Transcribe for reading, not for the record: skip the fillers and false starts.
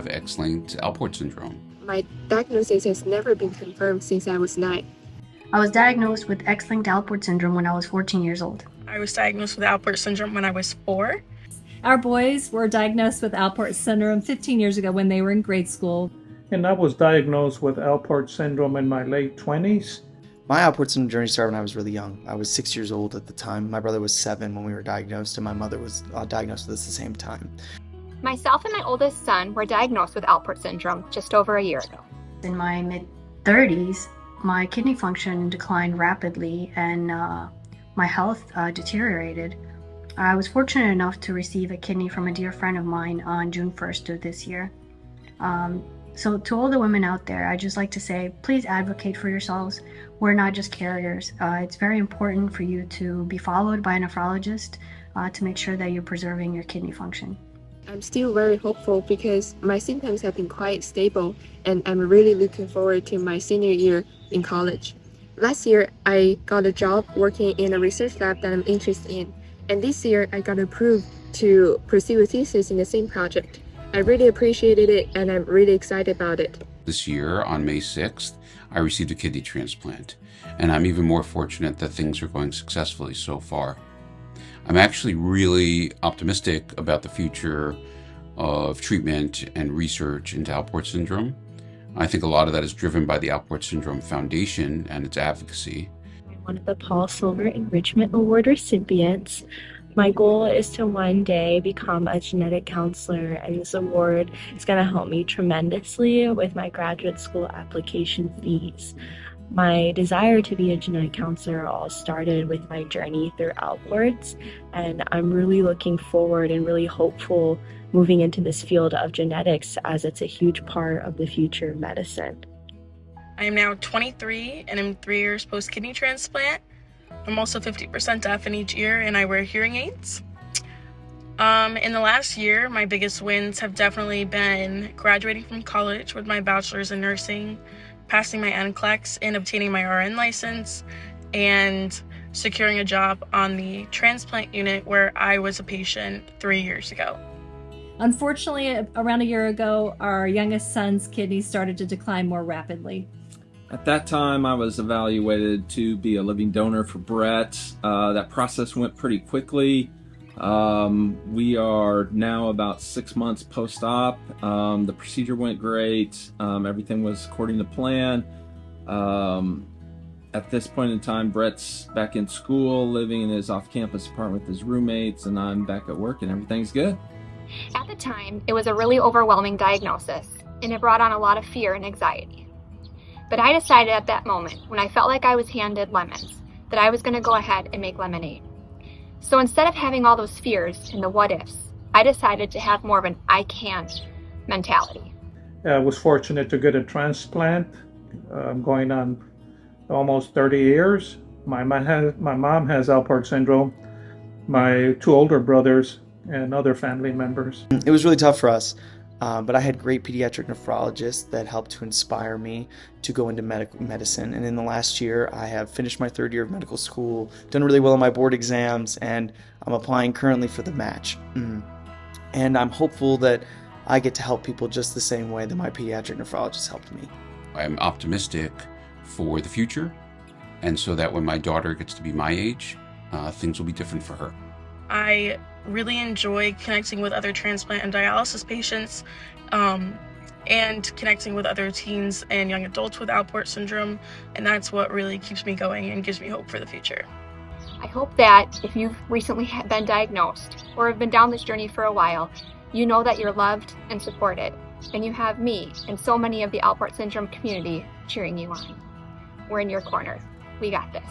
have X-linked Alport syndrome. My diagnosis has never been confirmed since I was 9. I was diagnosed with X-linked Alport syndrome when I was 14 years old. I was diagnosed with Alport syndrome when I was 4. Our boys were diagnosed with Alport syndrome 15 years ago when they were in grade school. And I was diagnosed with Alport syndrome in my late 20s. My Alport syndrome journey started when I was really young. I was 6 years old at the time. My brother was 7 when we were diagnosed, and my mother was diagnosed with us at the same time. Myself and my oldest son were diagnosed with Alport syndrome just over a year ago. In my mid-30s, my kidney function declined rapidly and my health deteriorated. I was fortunate enough to receive a kidney from a dear friend of mine on June 1st of this year. So to all the women out there, I'd just like to say, please advocate for yourselves. We're not just carriers. It's very important for you to be followed by a nephrologist to make sure that you're preserving your kidney function. I'm still very hopeful because my symptoms have been quite stable, and I'm really looking forward to my senior year in college. Last year, I got a job working in a research lab that I'm interested in, and this year I got approved to pursue a thesis in the same project. I really appreciated it, and I'm really excited about it. This year, on May 6th, I received a kidney transplant, and I'm even more fortunate that things are going successfully so far. I'm actually really optimistic about the future of treatment and research into Alport syndrome. I think a lot of that is driven by the Alport Syndrome Foundation and its advocacy. I'm one of the Paul Silver Enrichment Award recipients. My goal is to one day become a genetic counselor, and this award is going to help me tremendously with my graduate school application fees. My desire to be a genetic counselor all started with my journey through Alports, and I'm really looking forward and really hopeful moving into this field of genetics, as it's a huge part of the future of medicine. I am now 23 and I'm 3 years post-kidney transplant. I'm also 50% deaf in each ear, and I wear hearing aids. In the last year, my biggest wins have definitely been graduating from college with my bachelor's in nursing, passing my NCLEX and obtaining my RN license, and securing a job on the transplant unit where I was a patient 3 years ago. Unfortunately, around a year ago, our youngest son's kidneys started to decline more rapidly. At that time, I was evaluated to be a living donor for Brett. That process went pretty quickly. We are now about 6 months post-op. The procedure went great. Everything was according to plan. At this point in time, Brett's back in school, living in his off-campus apartment with his roommates, and I'm back at work, and everything's good. At the time, it was a really overwhelming diagnosis, and it brought on a lot of fear and anxiety. But I decided at that moment, when I felt like I was handed lemons, that I was going to go ahead and make lemonade. So instead of having all those fears and the what-ifs, I decided to have more of an I can mentality. I was fortunate to get a transplant. I'm going on almost 30 years. My mom has Alport syndrome. My 2 older brothers and other family members. It was really tough for us, but I had great pediatric nephrologists that helped to inspire me to go into medicine. And in the last year, I have finished my 3rd year of medical school, done really well on my board exams, and I'm applying currently for the match. And I'm hopeful that I get to help people just the same way that my pediatric nephrologist helped me. I'm optimistic for the future, and so that when my daughter gets to be my age, things will be different for her. I really enjoy connecting with other transplant and dialysis patients, and connecting with other teens and young adults with Alport syndrome, and that's what really keeps me going and gives me hope for the future. I hope that if you've recently been diagnosed or have been down this journey for a while, you know that you're loved and supported, and you have me and so many of the Alport syndrome community cheering you on. We're in your corner. We got this.